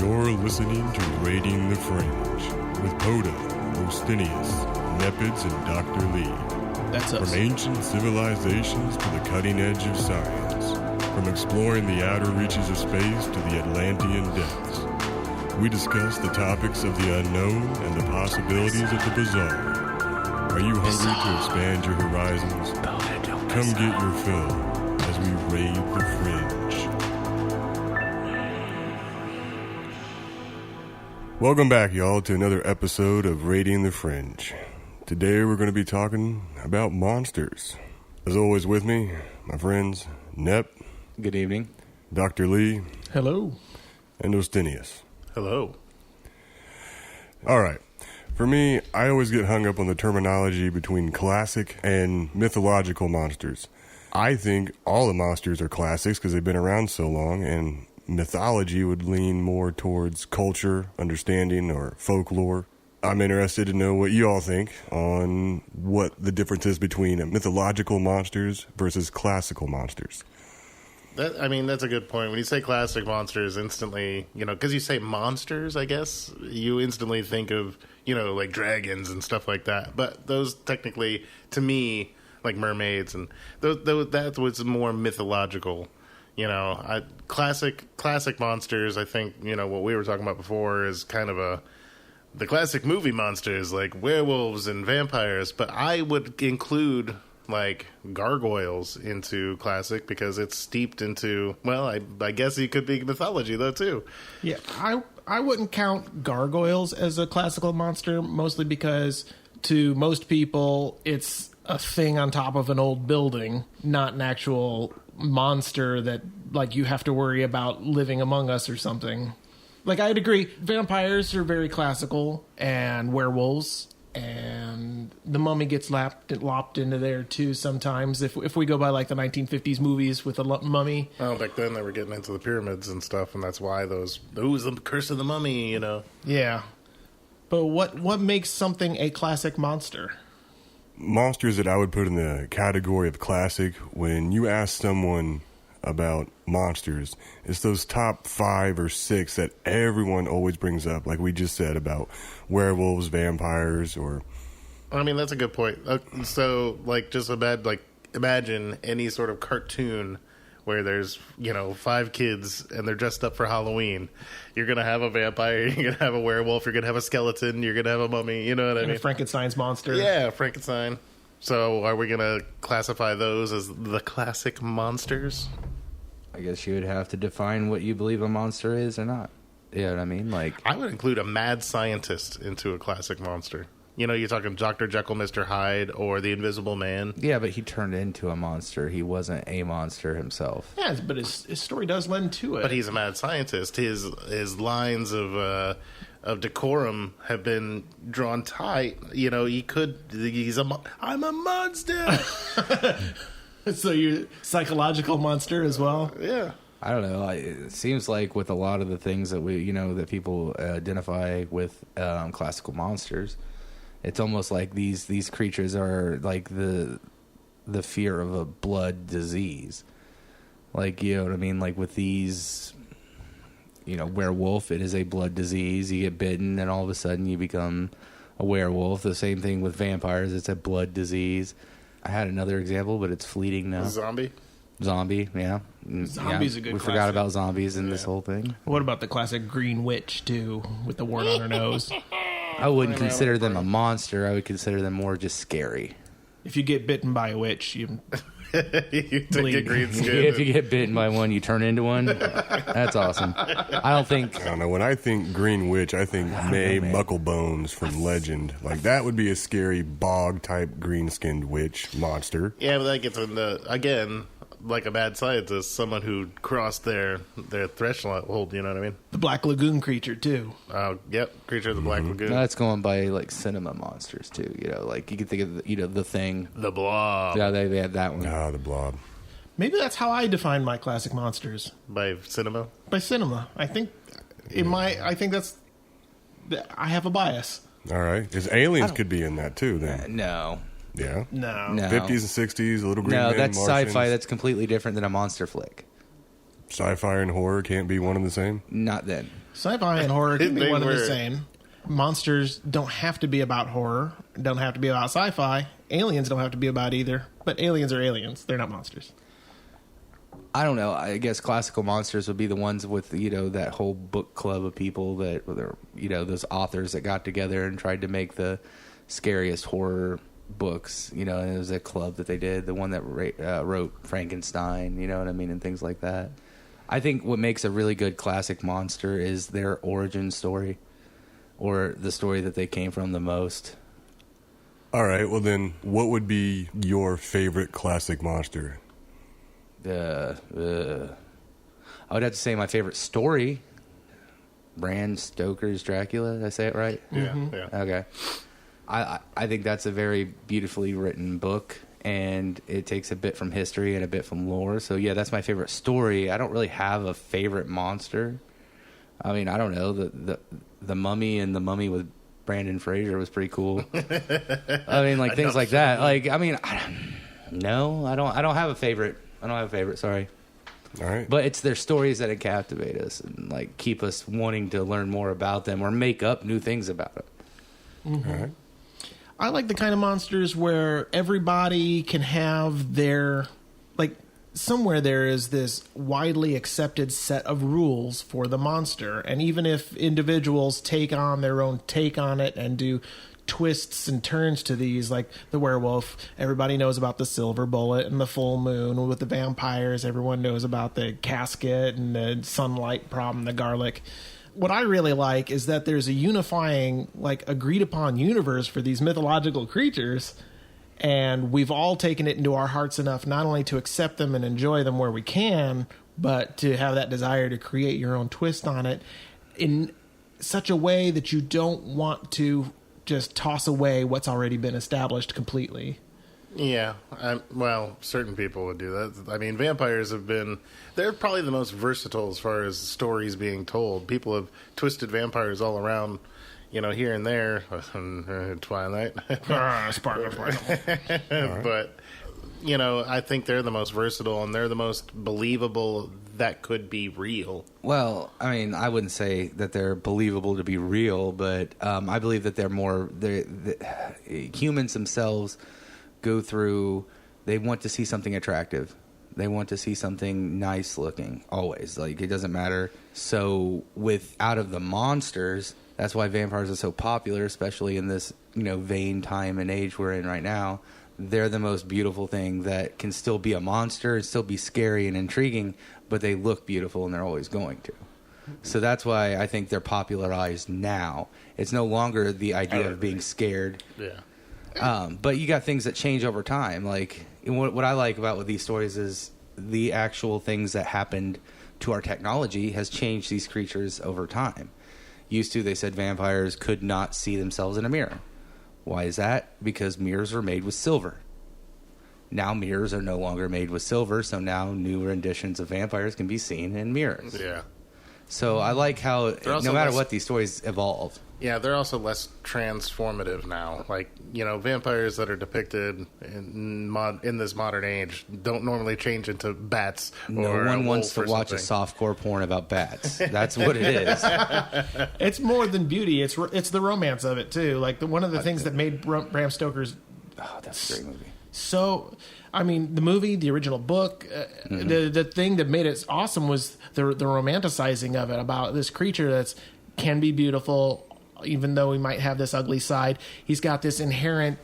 You're listening to Raiding the Fringe with Poda, Ostinius, Nepids, and Dr. Lee. That's us. From ancient civilizations to the cutting edge of science, from exploring the outer reaches of space to the Atlantean depths, we discuss the topics of the unknown and the possibilities of the bizarre. Are you hungry to expand your horizons? Come get your fill as we raid the fringe. Welcome back, y'all, to another episode of Raiding the Fringe. Today we're going to be talking about monsters. As always with me, my friends, Nep. Good evening. Dr. Lee. Hello. And Ostinius. Hello. All right. For me, I always get hung up on the terminology between classic and mythological monsters. I think all the monsters are classics because they've been around so long, and mythology would lean more towards culture, understanding, or folklore. I'm interested to know what you all think on what the difference is between mythological monsters versus classical monsters. That's a good point. When you say classic monsters, instantly, because you say monsters, I guess, you instantly think of, like dragons and stuff like that. But those technically, to me, like mermaids, and that was more mythological. Classic monsters, I think, what we were talking about before is kind of the classic movie monsters, like werewolves and vampires. But I would include like gargoyles into classic because it's steeped into, well, I guess it could be mythology though too. Yeah, I wouldn't count gargoyles as a classical monster, mostly because to most people it's a thing on top of an old building, not an actual monster that like you have to worry about living among us or something. Like, I'd agree, vampires are very classical, and werewolves, and the mummy gets lopped into there too sometimes. If we go by like the 1950s movies with the mummy. Oh, back then they were getting into the pyramids and stuff, and that's why those the curse of the mummy, Yeah, but what makes something a classic monster? Monsters that I would put in the category of classic, when you ask someone about monsters, it's those top 5 or 6 that everyone always brings up, like we just said about werewolves, vampires, or... that's a good point. So, just imagine any sort of cartoon where there's, 5 kids and they're dressed up for Halloween. You're going to have a vampire, you're going to have a werewolf, you're going to have a skeleton, you're going to have a mummy, you know what I mean? And Frankenstein's monster. Yeah, Frankenstein. So are we going to classify those as the classic monsters? I guess you would have to define what you believe a monster is or not. You know what I mean? I would include a mad scientist into a classic monster. You're talking Dr. Jekyll, Mr. Hyde, or the Invisible Man. Yeah, but he turned into a monster. He wasn't a monster himself. Yeah, but his story does lend to it. But he's a mad scientist. His lines of decorum have been drawn tight. I'm a monster. So you're psychological monster as well? Yeah. I don't know. It seems like with a lot of the things that that people identify with classical monsters, it's almost like these creatures are like the fear of a blood disease. Like, you know what I mean? Like with these, werewolf, it is a blood disease. You get bitten and all of a sudden you become a werewolf. The same thing with vampires. It's a blood disease. I had another example, but it's fleeting now. Zombie, yeah. Zombie's a good We classic. forgot about zombies in this whole thing. What about the classic green witch, too, with the wart on her nose? I wouldn't consider them a monster. I would consider them more just scary. If you get bitten by a witch, you you take a green skin. If you get bitten by one, you turn into one. That's awesome. I don't know. When I think Green Witch, I think May Mucklebones from Legend. Like, that would be a scary bog-type green-skinned witch monster. Yeah, but that gets into, again, like a mad scientist, someone who crossed their threshold, you know what I mean? The Black Lagoon creature, too. Yep, Creature of the Black Lagoon. That's going by, like, cinema monsters, too. Like, you can think of, The Thing. The Blob. Yeah, they had that one. Ah, the Blob. Maybe that's how I define my classic monsters. By cinema? By cinema. I think I have a bias. All right. Because aliens could be in that, too, then. No. Yeah? No. 50s and 60s, a little green No, men, that's Martians. sci-fi. That's completely different than a monster flick. Sci-fi and horror can't be one and the same? Not then. Sci-fi and horror can be They one and were. the same. Monsters don't have to be about horror, don't have to be about sci-fi. Aliens don't have to be about either. But aliens are aliens. They're not monsters. I don't know. I guess classical monsters would be the ones with, that whole book club of people that, those authors that got together and tried to make the scariest horror books. And it was a club that they did. The one that wrote Frankenstein, you know what I mean, and things like that. I think what makes a really good classic monster is their origin story, or the story that they came from the most. All right, well then, what would be your favorite classic monster? I would have to say my favorite story, Bram Stoker's Dracula. Did I say it right? Yeah, yeah. Okay. I think that's a very beautifully written book, and it takes a bit from history and a bit from lore. So yeah, that's my favorite story. I don't really have a favorite monster. I mean, I don't know, the Mummy and the Mummy with Brandon Fraser was pretty cool. I mean, like things like that. Like, I mean, I don't have a favorite. I don't have a favorite. Sorry. All right. But it's their stories that captivate us and like keep us wanting to learn more about them or make up new things about them. All right. I like the kind of monsters where everybody can have their, like, somewhere there is this widely accepted set of rules for the monster. And even if individuals take on their own take on it and do twists and turns to these, like the werewolf, everybody knows about the silver bullet and the full moon. With the vampires, everyone knows about the casket and the sunlight problem, the garlic. What I really like is that there's a unifying, like, agreed upon universe for these mythological creatures, and we've all taken it into our hearts enough not only to accept them and enjoy them where we can, but to have that desire to create your own twist on it in such a way that you don't want to just toss away what's already been established completely. Yeah, well, certain people would do that. I mean, vampires they're probably the most versatile as far as stories being told. People have twisted vampires all around, here and there. Twilight. But, I think they're the most versatile and they're the most believable that could be real. Well, I mean, I wouldn't say that they're believable to be real, but I believe that humans themselves go through, they want to see something attractive. They want to see something nice looking, always. Like, it doesn't matter. So, out of the monsters, that's why vampires are so popular, especially in this, vain time and age we're in right now. They're the most beautiful thing that can still be a monster and still be scary and intriguing, but they look beautiful and they're always going to. So that's why I think they're popularized now. It's no longer the idea of being scared. Yeah. But you got things that change over time. Like, what I like about with these stories is the actual things that happened to our technology has changed these creatures over time. Used to, they said vampires could not see themselves in a mirror. Why is that? Because mirrors were made with silver. Now mirrors are no longer made with silver, so now new renditions of vampires can be seen in mirrors. Yeah. So I like how, no matter what, these stories evolve. Yeah, they're also less transformative now. Like, vampires that are depicted in this modern age don't normally change into bats. No one wants to watch a softcore porn about bats. That's what it is. It's more than beauty. It's the romance of it, too. Like, one of the things that made Bram Stoker's... Oh, that's a great movie. So, I mean, the movie, the original book, the thing that made it awesome was the romanticizing of it, about this creature that's can be beautiful, even though he might have this ugly side. He's got this inherent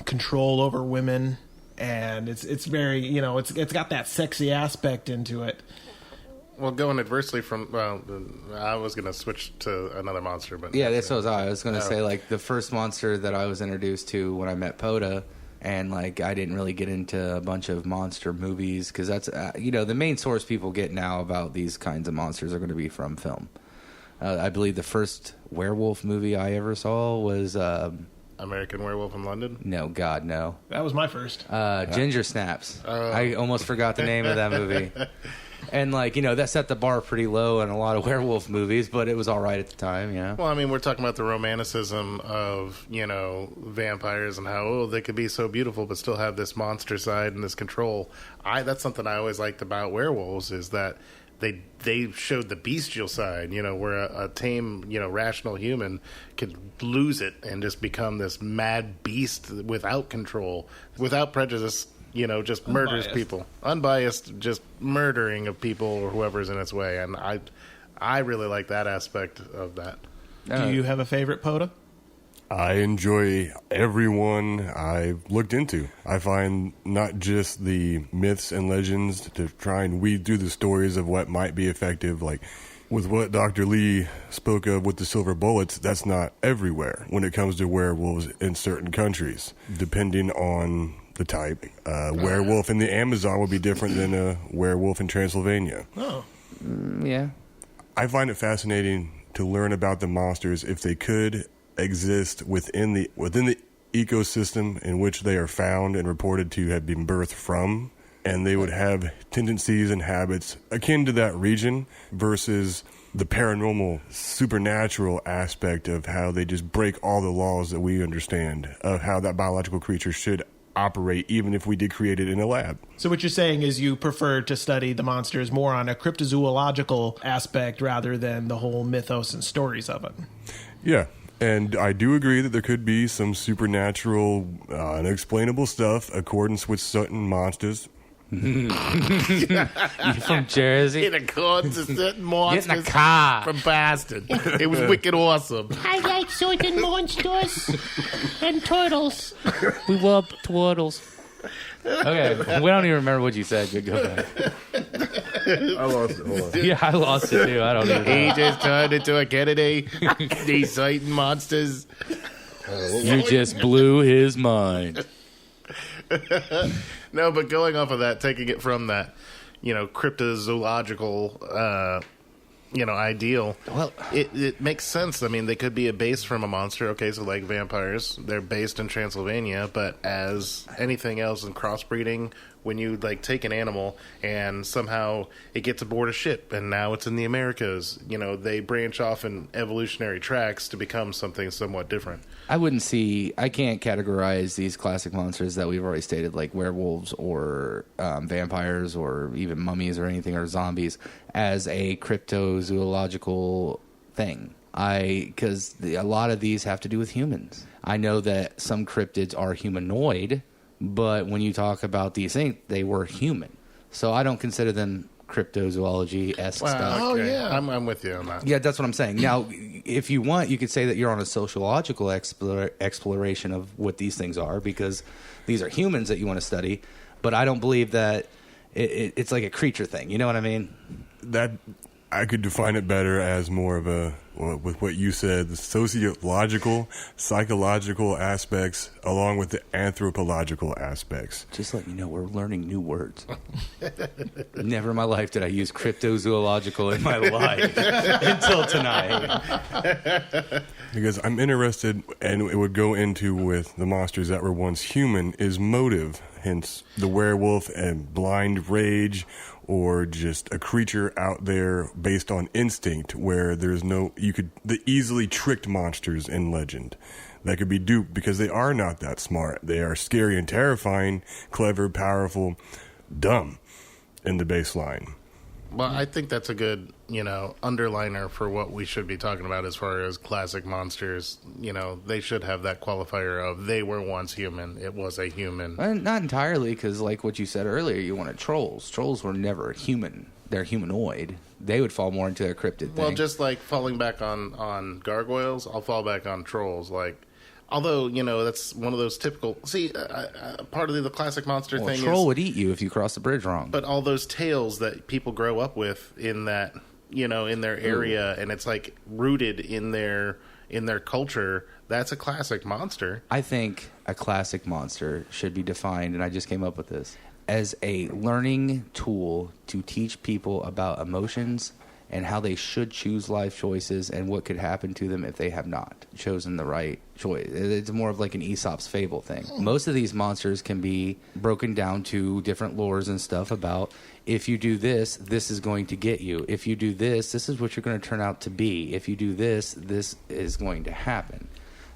control over women, and it's very, it's got that sexy aspect into it. Well, going adversely from, I was going to switch to another monster, but yeah, that's what I was going to say. Like, the first monster that I was introduced to when I met Poda, and like I didn't really get into a bunch of monster movies because that's the main source people get now about these kinds of monsters are going to be from film. I believe the first werewolf movie I ever saw was American Werewolf in London. No, God, no. That was my first. Ginger Snaps. I almost forgot the name of that movie. And, that set the bar pretty low in a lot of werewolf movies, but it was all right at the time, Well, I mean, we're talking about the romanticism of, vampires and how, they could be so beautiful but still have this monster side and this control. That's something I always liked about werewolves is that they showed the bestial side, where a tame, rational human could lose it and just become this mad beast without control, without prejudice, just murders people. Unbiased, just murdering of people or whoever's in its way. And I really like that aspect of that. Do you have a favorite, Poda? I enjoy everyone I've looked into. I find not just the myths and legends to try and weed through the stories of what might be effective, like with what Dr. Lee spoke of with the silver bullets, that's not everywhere when it comes to werewolves in certain countries, depending on the type. Werewolf in the Amazon would be different than a werewolf in Transylvania. Oh. Yeah. I find it fascinating to learn about the monsters if they could exist within the ecosystem in which they are found and reported to have been birthed from, and they would have tendencies and habits akin to that region versus the paranormal, supernatural aspect of how they just break all the laws that we understand of how that biological creature should operate, even if we did create it in a lab. So what you're saying is you prefer to study the monsters more on a cryptozoological aspect rather than the whole mythos and stories of it. Yeah. And I do agree that there could be some supernatural, unexplainable stuff accordance with certain monsters. You from Jersey? In accordance with certain monsters. Get in the car. From Boston. It was wicked awesome. I like certain monsters and turtles. We love turtles. Okay, we don't even remember what you said. Good, go back. I lost it. Hold on. Yeah, I lost it too. I don't even know. He just turned into a Kennedy. These certain monsters. You just blew his mind. No, but going off of that, taking it from that, cryptozoological, ideal. Well, it makes sense. I mean, they could be based from a monster. Okay, so like vampires, they're based in Transylvania, but as anything else in crossbreeding, when you take an animal and somehow it gets aboard a ship and now it's in the Americas, they branch off in evolutionary tracks to become something somewhat different. I can't categorize these classic monsters that we've already stated, like werewolves or vampires or even mummies or anything, or zombies, as a cryptozoological thing. Because a lot of these have to do with humans. I know that some cryptids are humanoid, but when you talk about these things, they were human. So I don't consider them cryptozoology-esque stuff. Oh, yeah. I'm with you on that. Yeah, that's what I'm saying. Now, if you want, you could say that you're on a sociological exploration of what these things are, because these are humans that you want to study. But I don't believe that it's like a creature thing. You know what I mean? That I could define it better as more of a, with what you said, the sociological, psychological aspects, along with the anthropological aspects. Just letting you know, we're learning new words. Never in my life did I use cryptozoological in my life until tonight. Because I'm interested, and it would go into with the monsters that were once human, is motive. Hence the werewolf and blind rage, or just a creature out there based on instinct, where there's the easily tricked monsters in legend that could be duped because they are not that smart. They are scary and terrifying, clever, powerful, dumb in the baseline. Well, I think that's a good, underliner for what we should be talking about as far as classic monsters. They should have that qualifier of they were once human. It was a human. Not entirely, because like what you said earlier, you wanted trolls. Trolls were never human. They're humanoid. They would fall more into a cryptid thing. Well, just like falling back on gargoyles, I'll fall back on trolls. Although, that's one of those typical... See, part of the classic monster thing is... a troll would eat you if you cross the bridge wrong. But all those tales that people grow up with in that, in their area, and it's rooted in their culture, that's a classic monster. I think a classic monster should be defined, and I just came up with this, as a learning tool to teach people about emotions and how they should choose life choices and what could happen to them if they have not chosen the right choice. It's more of like an Aesop's fable thing. Most of these monsters can be broken down to different lores and stuff about, if you do this, this is going to get you. If you do this, this is what you're going to turn out to be. If you do this, this is going to happen.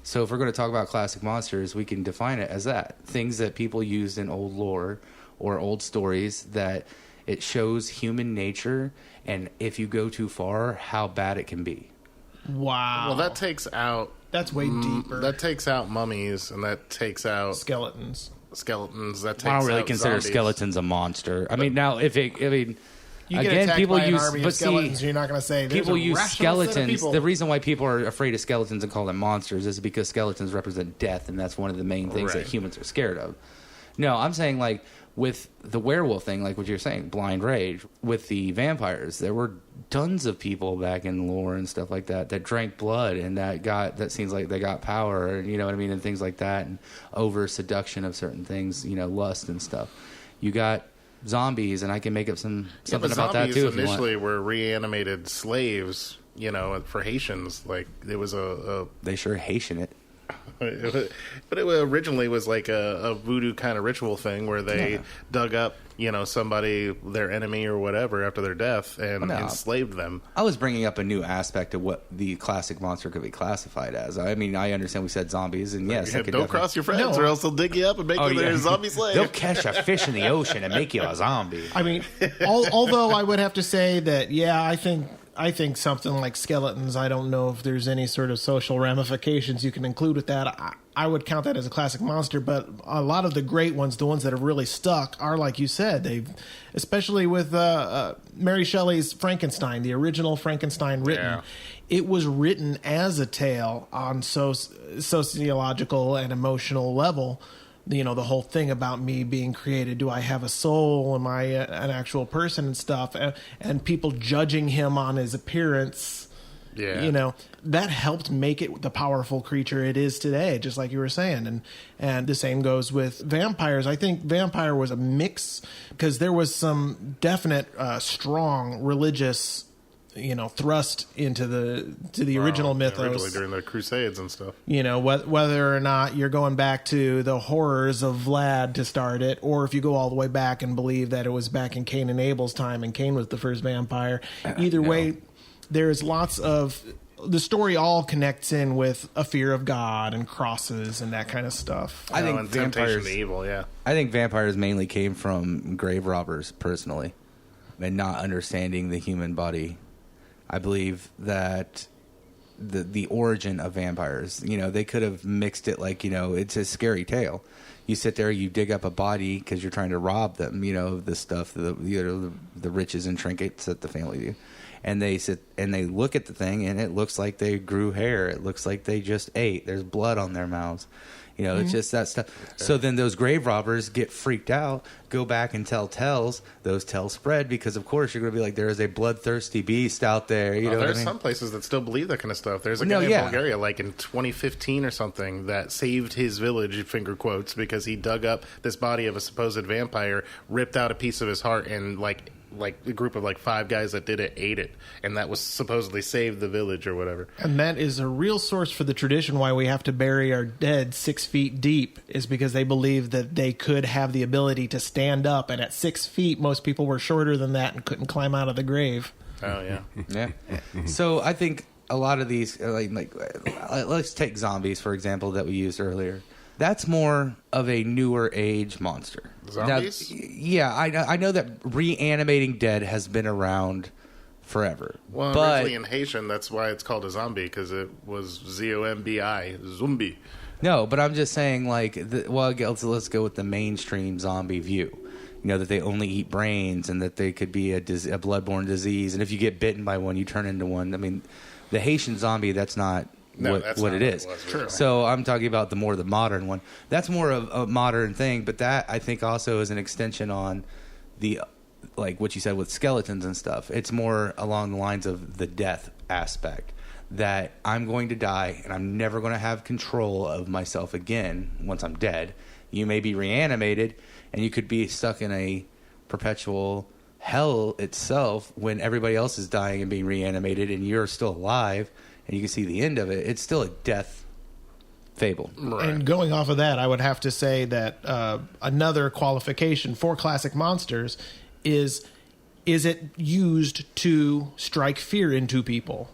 So if we're going to talk about classic monsters, we can define it as that. Things that people used in old lore or old stories that It shows human nature, and if you go too far, how bad it can be. Wow. Well, that takes out. That's way deeper. That takes out mummies, and that takes out Skeletons. That takes I don't really out consider zombies. skeletons a monster. I mean, now if it, I mean, You get again, attacked people by an use, army but of skeletons, see, you're not going to say there's people a use rational set of skeletons. people. The reason why people are afraid of skeletons and call them monsters is because skeletons represent death, and that's one of the main things Right. that humans are scared of. No, I'm saying like with the werewolf thing, like what you're saying, blind rage. With the vampires, there were tons of people back in lore and stuff like that that drank blood, and that seems like they got power, you know what I mean, and things like that, and over seduction of certain things, you know, lust and stuff. You got zombies, and I can make up something about that too. If you want. Initially were reanimated slaves, you know, for Haitians. Like it was They sure Haitian it. but it originally was like a voodoo kind of ritual thing where they dug up, you know, somebody, their enemy or whatever, after their death and enslaved them. I was bringing up a new aspect of what the classic monster could be classified as. I mean, I understand we said zombies, and yes, I could Don't cross your friends, or else they'll dig you up and make you their zombie slave. They'll catch a fish in the ocean and make you a zombie. I mean, although I would have to say that, yeah, I think something like skeletons, I don't know if there's any sort of social ramifications you can include with that. I would count that as a classic monster, but a lot of the great ones, the ones that have really stuck, are like you said. They've, especially with Mary Shelley's Frankenstein, the original Frankenstein written. Yeah. It was written as a tale on sociological and emotional level. You know, the whole thing about me being created. Do I have a soul? Am I an actual person and stuff? And people judging him on his appearance. Yeah. You know, that helped make it the powerful creature it is today, just like you were saying. And the same goes with vampires. I think vampire was a mix because there was some definite strong religious, you know, thrust into the original mythos. Originally during the Crusades and stuff. You know, whether or not you're going back to the horrors of Vlad to start it, or if you go all the way back and believe that it was back in Cain and Abel's time and Cain was the first vampire. Either way, there's lots of... The story all connects in with a fear of God and crosses and that kind of stuff. I think and temptation vampires. to evil, yeah. I think vampires mainly came from grave robbers, personally, and not understanding the human body. I believe that the origin of vampires, you know, they could have mixed it like, you know, it's a scary tale. You sit there, you dig up a body because you're trying to rob them, you know, the stuff, the riches and trinkets that the family do. And they sit and they look at the thing, and it looks like they grew hair. It looks like they just ate. There's blood on their mouths. You know, it's just that stuff. So then those grave robbers get freaked out, go back and tell tales. Those tales spread because, of course, you're going to be like, there is a bloodthirsty beast out there. You know what I there's mean? some places that still believe that kind of stuff. There's a guy in Bulgaria, like in 2015 or something, that saved his village, finger quotes, because he dug up this body of a supposed vampire, ripped out a piece of his heart, and like a group of like 5 guys that did it ate it, and that was supposedly saved the village or whatever. And that is a real source for the tradition why we have to bury our dead 6 feet deep, is because they believe that they could have the ability to stand up, and at 6 feet most people were shorter than that and couldn't climb out of the grave. Oh yeah. Yeah. So I think a lot of these, let's take zombies, for example, that we used earlier. That's more of a newer age monster. Zombies? Now, yeah, I know that reanimating dead has been around forever. Well, but originally in Haitian, that's why it's called a zombie, because it was Z-O-M-B-I, zombie. no, but I'm just saying, like, let's go with the mainstream zombie view. You know, that they only eat brains and that they could be a bloodborne disease, and if you get bitten by one, you turn into one. I mean, the Haitian zombie, that's not what it is. True. So I'm talking about the modern one. That's more of a modern thing, but that I think also is an extension on the, like what you said with skeletons and stuff. It's more along the lines of the death aspect, that I'm going to die and I'm never going to have control of myself again once I'm dead. You may be reanimated and you could be stuck in a perpetual hell itself when everybody else is dying and being reanimated and you're still alive. And you can see the end of it. It's still a death fable. Right. And going off of that, I would have to say that another qualification for classic monsters is it used to strike fear into people?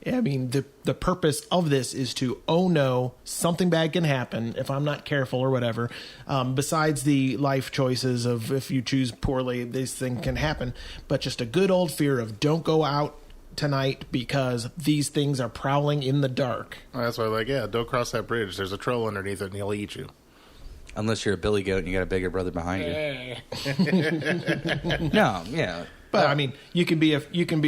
I mean, the purpose of this is to, oh no, something bad can happen if I'm not careful or whatever. Besides the life choices of if you choose poorly, this thing can happen. But just a good old fear of don't go out tonight because these things are prowling in the dark. That's why, like, yeah, don't cross that bridge. There's a troll underneath it, and he'll eat you. Unless you're a billy goat and you got a bigger brother behind you. No, yeah. But I mean, you can be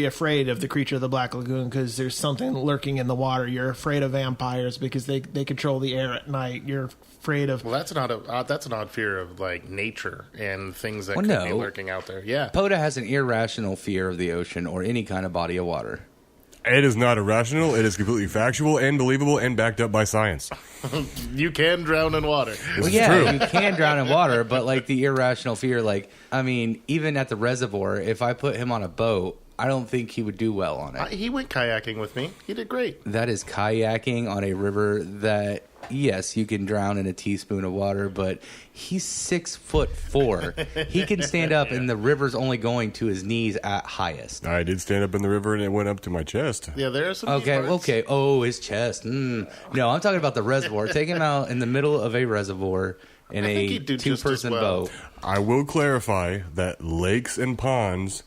afraid of the creature of the Black Lagoon because there's something lurking in the water. You're afraid of vampires because they control the air at night. You're afraid of. Well, that's an odd fear of like nature and things that could be lurking out there. Yeah, Poda has an irrational fear of the ocean or any kind of body of water. It is not irrational. It is completely factual and believable and backed up by science. You can drown in water. Well, yeah, you can drown in water, but like the irrational fear, like, I mean, even at the reservoir, if I put him on a boat, I don't think he would do well on it. He went kayaking with me. He did great. That is kayaking on a river that, yes, you can drown in a teaspoon of water, but he's 6'4". He can stand up, and the river's only going to his knees at highest. I did stand up in the river, and it went up to my chest. Yeah, there are some. Okay. Oh, his chest. No, I'm talking about the reservoir. Take him out in the middle of a reservoir in a two-person boat. I will clarify that lakes and ponds,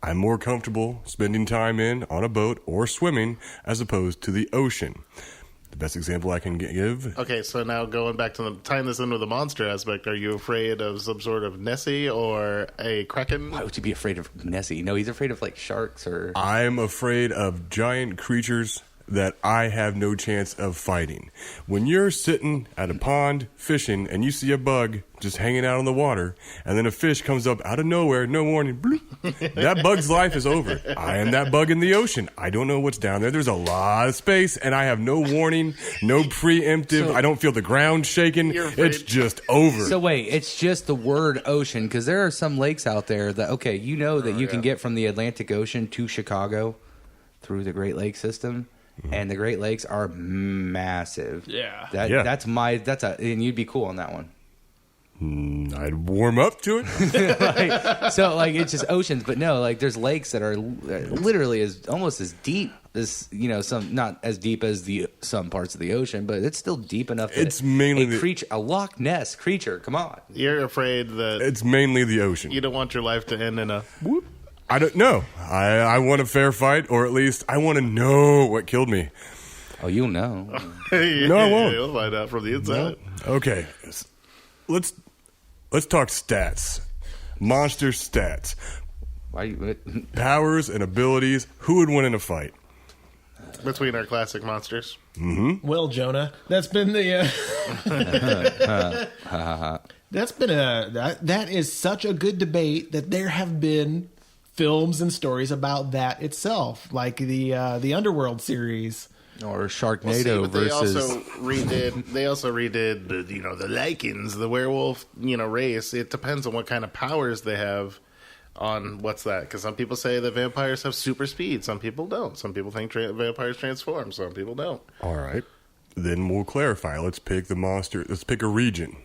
I'm more comfortable spending time in on a boat or swimming as opposed to the ocean. The best example I can give. Okay, so now going back to tying this in with the monster aspect, are you afraid of some sort of Nessie or a Kraken? Why would you be afraid of Nessie? No, he's afraid of like sharks or. I'm afraid of giant creatures that I have no chance of fighting. When you're sitting at a pond fishing and you see a bug just hanging out on the water, and then a fish comes up out of nowhere, no warning, bloop, that bug's life is over. I am that bug in the ocean. I don't know what's down there. There's a lot of space, and I have no warning, no preemptive. I don't feel the ground shaking. It's just over. So wait, it's just the word ocean, because there are some lakes out there that, okay, you know that you can get from the Atlantic Ocean to Chicago through the Great Lakes system. And the Great Lakes are massive. Yeah. And you'd be cool on that one. I'd warm up to it. So it's just oceans, but no, like there's lakes that are literally almost as deep as, some, not as deep as some parts of the ocean, but it's still deep enough. It's mainly a Loch Ness creature. Come on. You're afraid that it's mainly the ocean. You don't want your life to end in a whoop. I don't know. I want a fair fight, or at least I want to know what killed me. Oh, you'll know. No, I won't. You'll find out from the inside. No. Okay, let's talk stats. Monster stats. Powers and abilities. Who would win in a fight? Between our classic monsters. Mm-hmm. Well, Jonah, that's been the. That is such a good debate that there have been films and stories about that itself, like the Underworld series or Sharknado versus. They also redid the the Lycans, the werewolf race. It depends on what kind of powers they have. On what's that? Because some people say that vampires have super speed. Some people don't. Some people think vampires transform. Some people don't. All right, then we'll clarify. Let's pick the monster. Let's pick a region,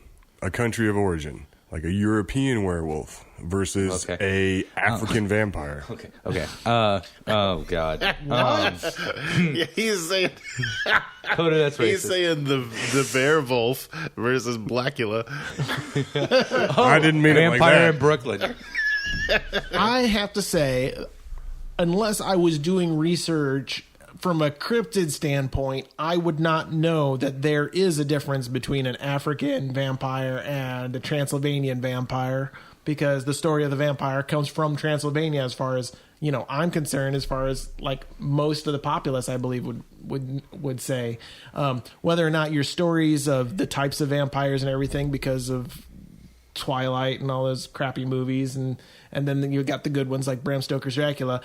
a country of origin. Like a European werewolf versus a African vampire. Okay. Oh God. Yeah, he's saying. That's racist. He's saying the werewolf versus Blackula. I didn't mean it like that. Vampire in Brooklyn. I have to say, unless I was doing research from a cryptid standpoint, I would not know that there is a difference between an African vampire and a Transylvanian vampire, because the story of the vampire comes from Transylvania as far as, I'm concerned, as far as like most of the populace, I believe, would say. Whether or not your stories of the types of vampires and everything, because of Twilight and all those crappy movies, and then you got the good ones like Bram Stoker's Dracula,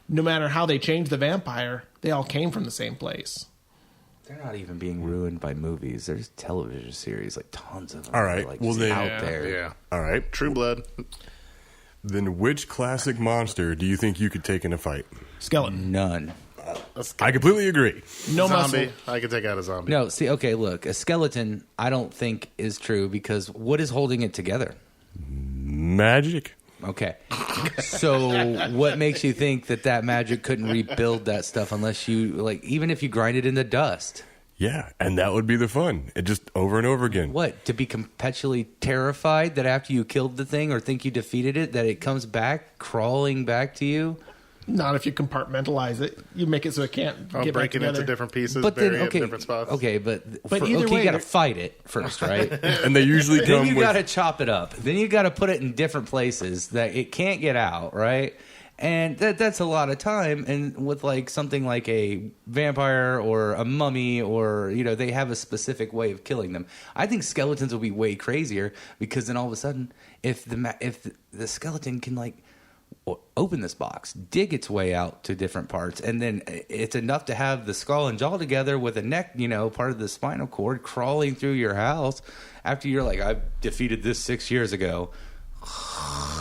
no matter how they changed the vampire, they all came from the same place. They're not even being ruined by movies. There's television series, like tons of them. All right, out there. Yeah. All right, True Blood. Then which classic monster do you think you could take in a fight? Skeleton. None. I completely agree. No zombie. muscle. I could take out a zombie. No, see, okay, look, a skeleton I don't think is true, because what is holding it together? Magic. Okay. So what makes you think that magic couldn't rebuild that stuff unless you, like, even if you grind it into dust? Yeah, and that would be the fun. It just over and over again. What? To be perpetually terrified that after you killed the thing or think you defeated it, that it comes back, crawling back to you? Not if you compartmentalize it. You make it so it can't get break back it together. into different pieces, But bury then, it okay, in different spots. okay, but either way, you got to fight it first, right? And they usually Then come you with... got to chop it up. Then you got to put it in different places that it can't get out, right? And that's a lot of time. And with like something like a vampire or a mummy, or they have a specific way of killing them. I think skeletons will be way crazier because then all of a sudden, if the skeleton can like open this box, dig its way out to different parts, and then it's enough to have the skull and jaw together with a neck, part of the spinal cord crawling through your house after you're like, I defeated this 6 years ago.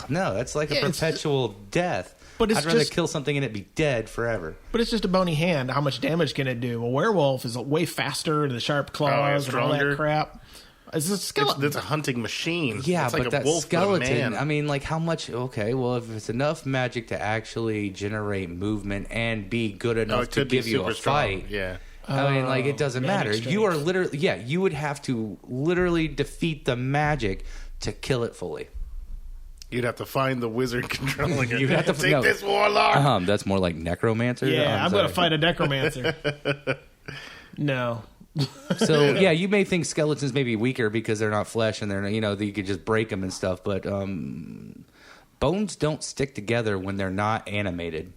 No, that's like a perpetual death. But I'd rather kill something and it be dead forever. But it's just a bony hand. How much damage can it do? A werewolf is way faster, and the sharp claws and all that crap. It's a skeleton. It's a hunting machine. Yeah, it's but like a that wolf skeleton, man. I mean, like how much? Okay, well, if it's enough magic to actually generate movement and be good enough it to could be give you a super strong. fight, Yeah. I mean, like it doesn't matter. magic You are literally, you would have to literally defeat the magic to kill it fully. You'd have to find the wizard controlling it. You'd have to take this warlock. That's more like necromancer. Yeah, I'm going to sorry. fight a necromancer. No. So yeah, you may think skeletons may be weaker because they're not flesh and they're you could just break them and stuff, but bones don't stick together when they're not animated.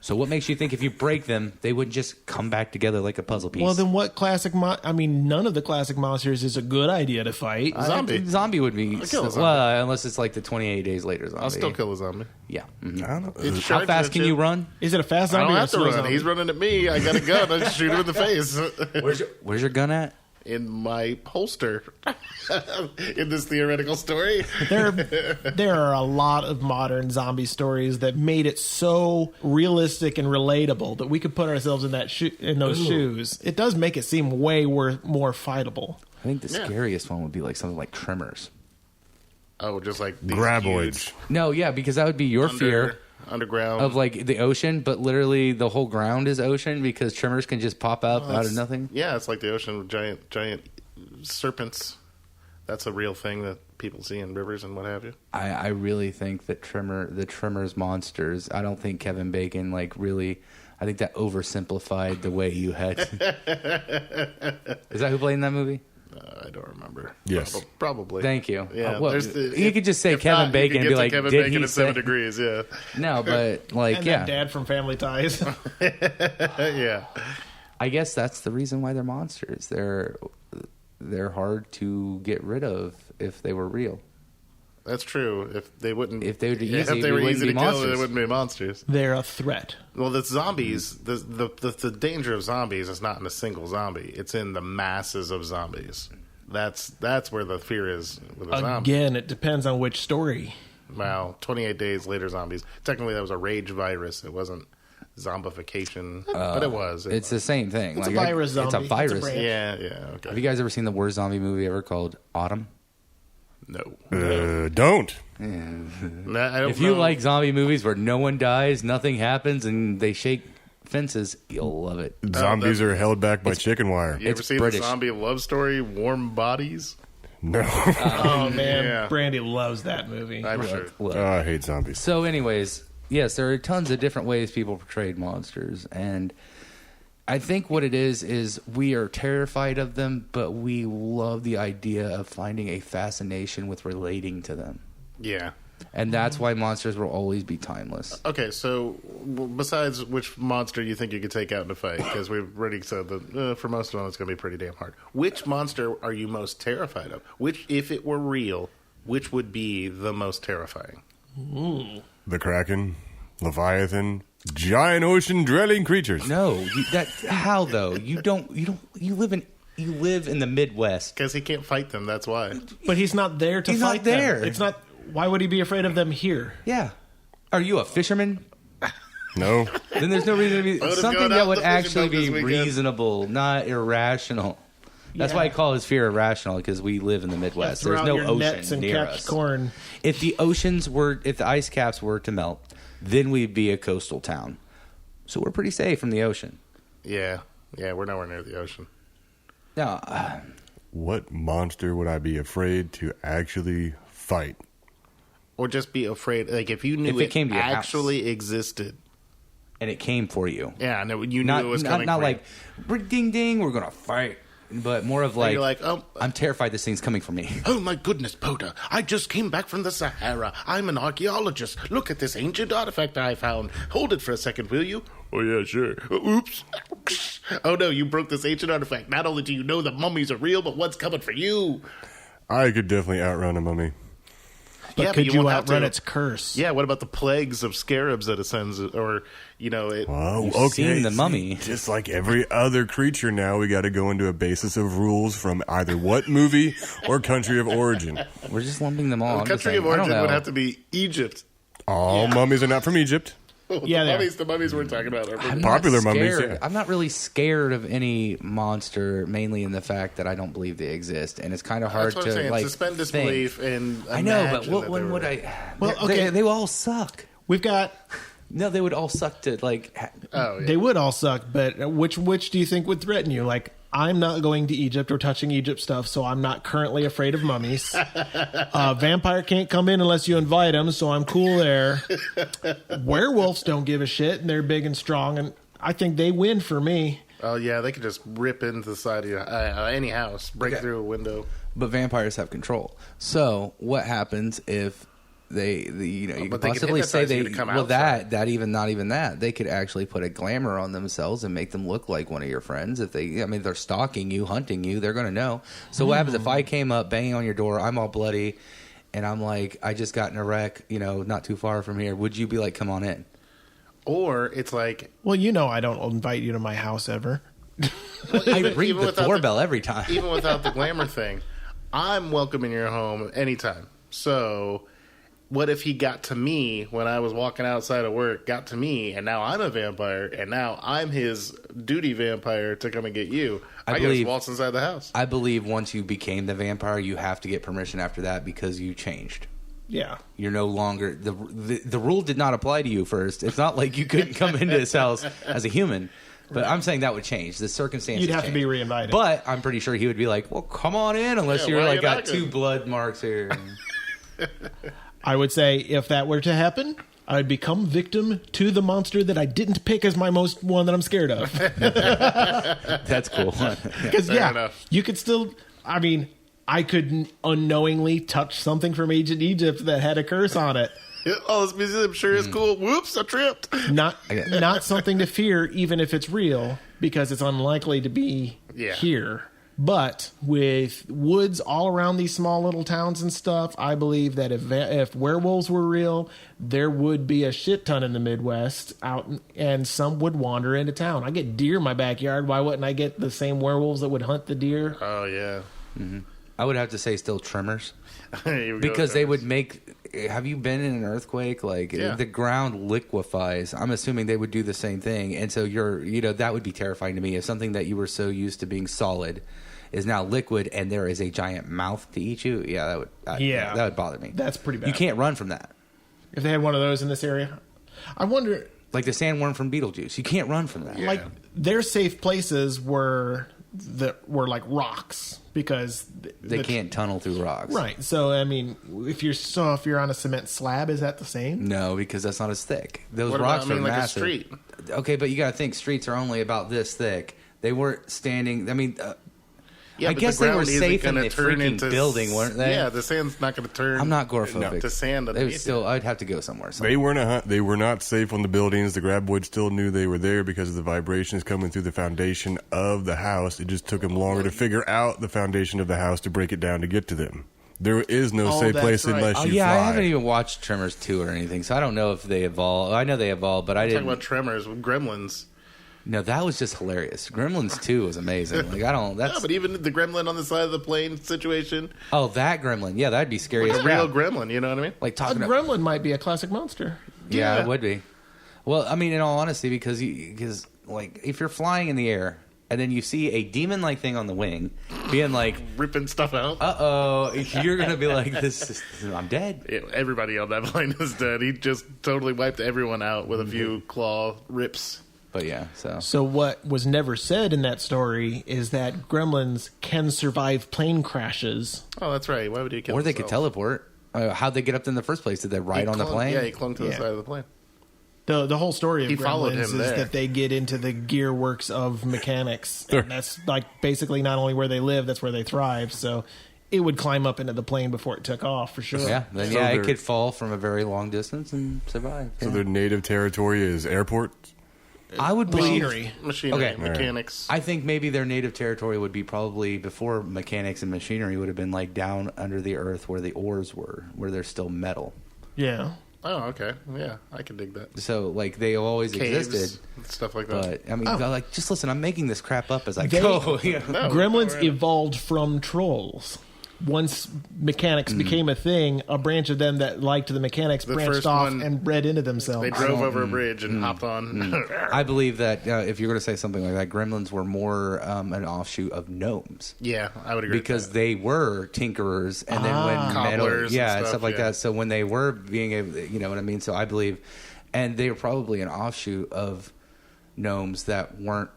So what makes you think if you break them, they wouldn't just come back together like a puzzle piece? Well, then what classic none of the classic monsters is a good idea to fight. Zombie would be. kill a zombie. Well, unless it's like the 28 days later zombie. I'll still kill a zombie. Yeah. Mhm. I don't know. It's How charging fast at can you run? Is it a fast I zombie don't or a have to slow run. zombie? He's running at me. I got a gun. I just shoot him in the face. Where's your gun at? In my holster. In this theoretical story. There are a lot of modern zombie stories that made it so realistic and relatable that we could put ourselves in those shoes. It does make it seem way more fightable. I think the scariest one would be like something like Tremors. Oh, just like these Graboids. huge No, yeah, because that would be your fear underground of like the ocean, but literally the whole ground is ocean because Tremors can just pop up out of nothing. Yeah, it's like the ocean with giant serpents. That's a real thing that people see in rivers and what have you. I really think that the Tremors monsters, I don't think Kevin Bacon I think that oversimplified the way you had. Is that who played in that movie? I don't remember. Yes. Probably. Thank you. Yeah, Well, there's you could just say Kevin not, Bacon and be like, Kevin did Bacon he at say? 7 degrees, yeah. No, but like, And yeah. that dad from Family Ties. Yeah. I guess that's the reason why they're monsters. They're hard to get rid of if they were real. That's true. If they were easy be to kill, monsters. they wouldn't be monsters. They're a threat. Well, the zombies, the danger of zombies is not in a single zombie. It's in the masses of zombies. That's where the fear is with a zombie. Again, it depends on which story. Wow, 28 days later zombies. Technically, that was a rage virus. It wasn't zombification, but it was. It's the same thing. It's a virus zombie. It's a virus. It's a brand. Yeah, okay. Have you guys ever seen the worst zombie movie ever called Autumn? No. Don't. I don't If you know. like zombie movies where no one dies, nothing happens, and they shake fences, you'll love it. Zombies are held back by chicken wire. You ever it's seen British. the zombie love story, Warm Bodies? No. Oh, man. Yeah. Brandy loves that movie. I'm sure. Look. I hate zombies. So, anyways, yes, there are tons of different ways people portrayed monsters, and I think what it is we are terrified of them, but we love the idea of finding a fascination with relating to them. Yeah. And that's why monsters will always be timeless. Okay, so besides which monster you think you could take out in a fight, because we've already said that for most of them it's going to be pretty damn hard. Which monster are you most terrified of? Which, if it were real, which would be the most terrifying? The Kraken, Leviathan, giant ocean dwelling creatures. No, how though? You live in the Midwest. Because he can't fight them, that's why. But he's not there to He's fight not there. them. It's not. Why would he be afraid of them here? Yeah. Are you a fisherman? No. Then there's no reason to be Poda's something going that out would the fishing actually boat this be weekend. reasonable, not irrational. That's why I call his fear irrational, because we live in the Midwest. Throw There's out no your ocean nets and near catch us. corn. If the ice caps were to melt, then we'd be a coastal town. So we're pretty safe from the ocean. Yeah, we're nowhere near the ocean. No, What monster would I be afraid to actually fight? Or just be afraid. Like, if you knew If it came to your actually existed. and it came for you. Yeah, no, you knew Not it was coming not for like, ding ding, we're gonna fight. But more of like, you're like, oh, I'm terrified this thing's coming for me. oh my goodness, Poda, I just came back from the Sahara. I'm an archaeologist. Look at this ancient artifact I found. Hold it for a second, will you? Oh, yeah, sure. Oops. Oh, no, you broke this ancient artifact. Not only do you know the mummies are real, but what's coming for you? I could definitely outrun a mummy. But could you won't have outrun to. its curse? Yeah, what about the plagues of scarabs that it sends? Or, it... Well, You've okay. seen the mummy. Just like every other creature now, we got to go into a basis of rules from either what movie or country of origin. We're just lumping them all. The I'm just country saying, of I don't origin would know. have to be Egypt. All mummies are not from Egypt. Yeah, they are. The mummies we're talking about are from I'm Popular not mummies, scared. yeah. I'm not really scared of any monster, mainly in the fact that I don't believe they exist, and it's kind of hard That's what I'm to saying. like Suspend think. disbelief and I know, but imagine that when they would were- I? Well, they, okay. they all suck. We've got. No, they would all suck to like. Oh, yeah. They would all suck, but which do you think would threaten you? Like, I'm not going to Egypt or touching Egypt stuff, so I'm not currently afraid of mummies. Vampire can't come in unless you invite him, so I'm cool there. Werewolves don't give a shit, and they're big and strong, and I think they win for me. Oh, yeah, they could just rip into the side of any house, break through a window. But vampires have control. So what happens if you could but they could possibly say hypnotize you they to come well outside. that even not even that they could actually put a glamour on themselves and make them look like one of your friends. If they're stalking you, hunting you, they're gonna know. So what happens if I came up banging on your door, I'm all bloody, and I'm like, I just got in a wreck, not too far from here? Would you be like, come on in? Or it's like... Well, I don't invite you to my house ever. I ring even the without doorbell every time. Even without the glamour thing, I'm welcome in your home anytime. So... what if he got to me when I was walking outside of work, got to me, and now I'm a vampire, and now I'm his duty vampire to come and get you? I can just waltz inside the house. I believe once you became the vampire, you have to get permission after that because you changed. Yeah. You're no longer... The rule did not apply to you first. It's not like you couldn't come into his house as a human. But I'm saying that would change. The circumstances You'd have to be change. reinvited. But I'm pretty sure he would be like, well, come on in unless Yeah, you're why like you got knocking? 2 blood marks here. I would say if that were to happen, I would become victim to the monster that I didn't pick as my most one that I'm scared of. That's cool. Because, Fair yeah, enough. you could still... I mean, I could unknowingly touch something from ancient Egypt that had a curse on it. Oh, this museum sure is cool. Whoops, I tripped. Not something to fear, even if it's real, because it's unlikely to be here. But with woods all around these small little towns and stuff, I believe that if werewolves were real, there would be a shit ton in the Midwest out, and some would wander into town. I get deer in my backyard. Why wouldn't I get the same werewolves that would hunt the deer? Oh, yeah. I would have to say still tremors. Here we go, Because they Travis. would make... Have you been in an earthquake? Like, Yeah. the ground liquefies. I'm assuming they would do the same thing. And so that would be terrifying to me. If something that you were so used to being solid is now liquid and there is a giant mouth to eat you, that would bother me. That's pretty bad. You can't run from that. If they had one of those in this area, I wonder... Like the sandworm from Beetlejuice. You can't run from that. Yeah. Like, their safe places were like rocks because They can't tunnel through rocks. Right. So I mean, if you're on a cement slab, is that the same? No, because that's not as thick. Those What rocks about, are like massive. a street? Okay, but you got to think streets are only about this thick. They weren't standing. I mean, Yeah, I but guess the they were ground isn't safe in gonna the turn freaking into building, weren't they? Yeah, the sand's not going to turn. I'm not agoraphobic. to sand. It was still. I'd have to go somewhere. They were not safe on the buildings. The graboids still knew they were there because of the vibrations coming through the foundation of the house. It just took them longer to figure out the foundation of the house to break it down to get to them. There is no safe that's place right. unless Oh you yeah, fly. I haven't even watched Tremors 2 or anything, so I don't know if they evolve. I know they evolved, but I Talking didn't. about Tremors with Gremlins. No, that was just hilarious. Gremlins 2 was amazing. Like I don't. That's Yeah, but even the gremlin on the side of the plane situation, oh that Gremlin. Yeah, that'd be scary a as real crap. gremlin, you know what I mean? Like A talking. gremlin might be a classic monster. Yeah, Yeah. it would be. Well, I mean, in all honesty, because like if you're flying in the air and then you see a demon-like thing on the wing, being like, ripping stuff out. "Uh-oh," you're gonna be like, I'm dead. Everybody on that plane is dead. He just totally wiped everyone out with a few claw rips. But yeah, So what was never said in that story is that gremlins can survive plane crashes. Oh, that's right. Why would he kill or they could teleport. How'd they get up in the first place? Did they ride on the plane? Yeah, he clung to the side of the plane. The whole story of He followed gremlins him is there. that they get into the gear works of mechanics. And that's like basically not only where they live, that's where they thrive. So it would climb up into the plane before it took off for sure. Yeah, then So it they're- could fall from a very long distance and survive. So Yeah. their native territory is airport. I would believe. Machinery, Okay. mechanics. I think maybe their native territory would be probably before mechanics and machinery would have been like down under the earth where the ores were, where there's still metal. Yeah. Oh, okay. Yeah, I can dig that. So like they always Caves, existed. stuff like that. But I mean, like just listen. I'm making this crap up as I They- go. You know? No, Gremlins right. evolved from trolls. Once mechanics became a thing, a branch of them that liked the mechanics The branched first off one- and bred into themselves. They drove over a bridge and hopped on. I believe that if you're going to say something like that, gremlins were more an offshoot of gnomes. Yeah, I would agree. Because with they were tinkerers, and then when metal, Cobblers and stuff, like yeah. that. So when they were being able, you know what I mean. So I believe, and they were probably an offshoot of gnomes that weren't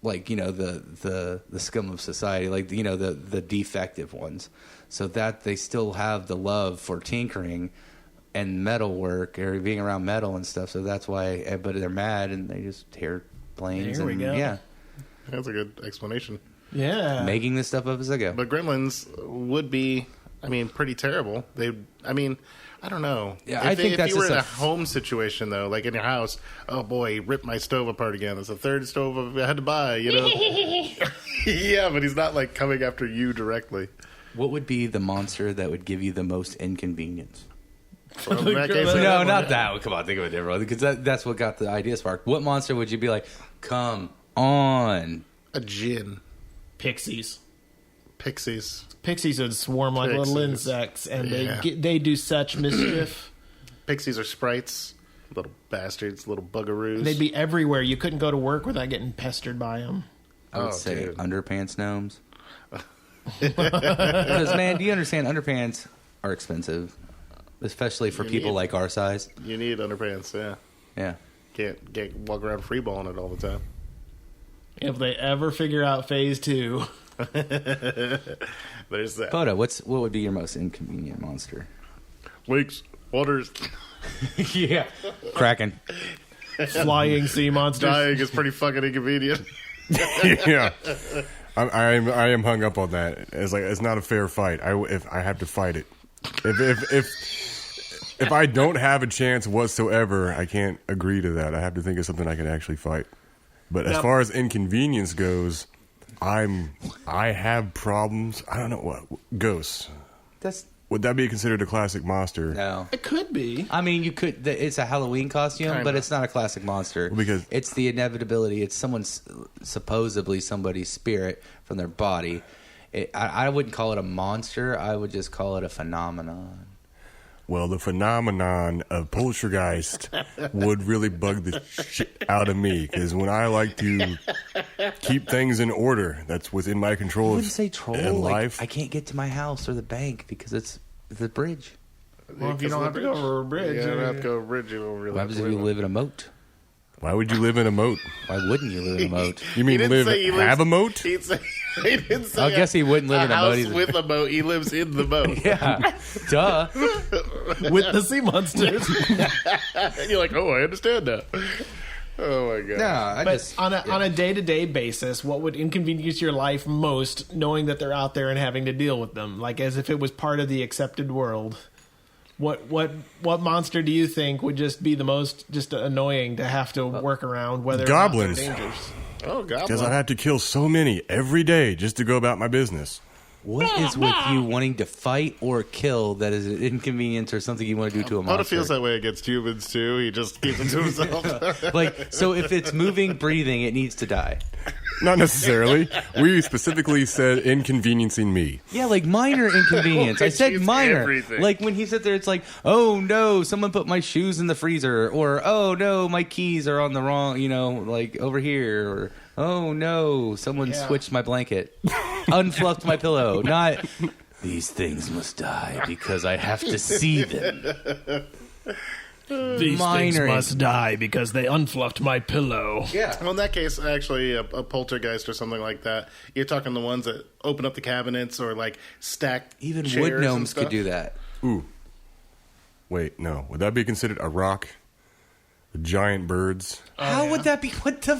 like the scum of society, like the defective ones. So that they still have the love for tinkering and metal work or being around metal and stuff. So that's why, but they're mad and they just tear planes. There we and, go. Yeah, That's a good explanation. Yeah. making this stuff up as I go. But gremlins would be, pretty terrible. I don't know. Yeah, if I think if that's you were just in a a home situation though, like in your house, oh boy, ripped my stove apart again. That's the third stove I had to buy. Yeah, but he's not like coming after you directly. What would be the monster that would give you the most inconvenience? Well, in that case, No, not that one. Come on, think of a different one. Because that's what got the idea sparked. What monster would you be like, come on? a djinn, Pixies. pixies. Pixies would swarm like little Pixies. insects, and Yeah. they do such mischief. Pixies are sprites, little bastards, little buggeroos. They'd be everywhere. You couldn't go to work without getting pestered by them. I would Oh, say dude. underpants gnomes. Because, man, do you understand? Underpants are expensive, especially for You people need- like our size. You need underpants, yeah. Yeah. Can't walk around freeballing it all the time. If they ever figure out phase 2, There's that. Poda, what would be your most inconvenient monster? Leaks, waters, Yeah. Kraken. flying sea monsters. dying is pretty fucking inconvenient. Yeah, I am hung up on that. It's like it's not a fair fight. If I have to fight it, if I don't have a chance whatsoever, I can't agree to that. I have to think of something I can actually fight. But as Yep. far as inconvenience goes, I have problems. I don't know what ghosts. Would that be considered a classic monster? No. It could be. I mean, you could. It's a Halloween costume, Kinda. but it's not a classic monster Because- it's the inevitability. It's supposedly somebody's spirit from their body. I wouldn't call it a monster. I would just call it a phenomenon. Well, the phenomenon of poltergeist would really bug the shit out of me because when I like to keep things in order, that's within my I control wouldn't say troll. in Like, life. I can't get to my house or the bank because it's the bridge. Well, if you don't have to go over a bridge, You don't have to go over a bridge. You don't really What have happens to if worry you about live in a moat? Why would you live in a moat? Why wouldn't you live in a moat? You mean didn't say he have lives- a moat? He didn't say I guess he wouldn't live in a house moat either. with a moat. He lives in the moat. Yeah, duh. with the sea monsters. And you're like, oh, I understand now. Oh my god. Yeah, I But just on a day-to-day basis, what would inconvenience your life most, knowing that they're out there and having to deal with them, like as if it was part of the accepted world? What monster do you think would just be the most just annoying to have to work around? Whether Goblins. or not they're dangerous? Oh god. Because I'd have to kill so many every day just to go about my business. What is with you wanting to fight or kill that is an inconvenience or something you want to do to a Poda monster? feels that way against humans too. He just keeps it to himself. Like, so if it's moving, breathing, it needs to die. Not necessarily. We specifically said inconveniencing me. Yeah, like minor inconvenience. I said Excuse minor. everything. Like when he sits there, it's like, oh no, someone put my shoes in the freezer, or oh no, my keys are on the wrong, like over here, or oh no, someone switched my blanket, unfluffed my pillow. Not these things must die because I have to see them. These things must die because they unfluffed my pillow. Yeah. Well, in that case, actually, a poltergeist or something like that. You're talking the ones that open up the cabinets or like stack. Even chairs wood and gnomes stuff. could do that. Ooh. Wait, no. Would that be considered a rock? The giant birds? How would that be? What the?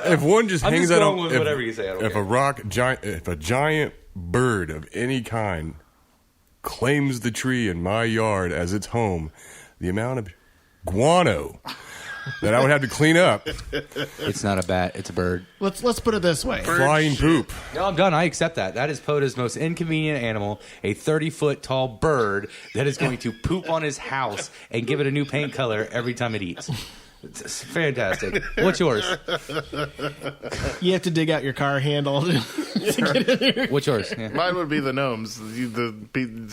If one just I'm hangs just out going on... with whatever you say. I don't If care. if a giant bird of any kind claims the tree in my yard as its home, the amount of guano that I would have to clean up, It's not a bat. It's a bird. Let's put it this way. flying poop. No, I'm done. I accept that. That is Poda's most inconvenient animal, a 30-foot tall bird that is going to poop on his house and give it a new paint color every time it eats. It's fantastic. What's yours? You have to dig out your car handle to get in here. What's yours? Yeah. Mine would be the gnomes,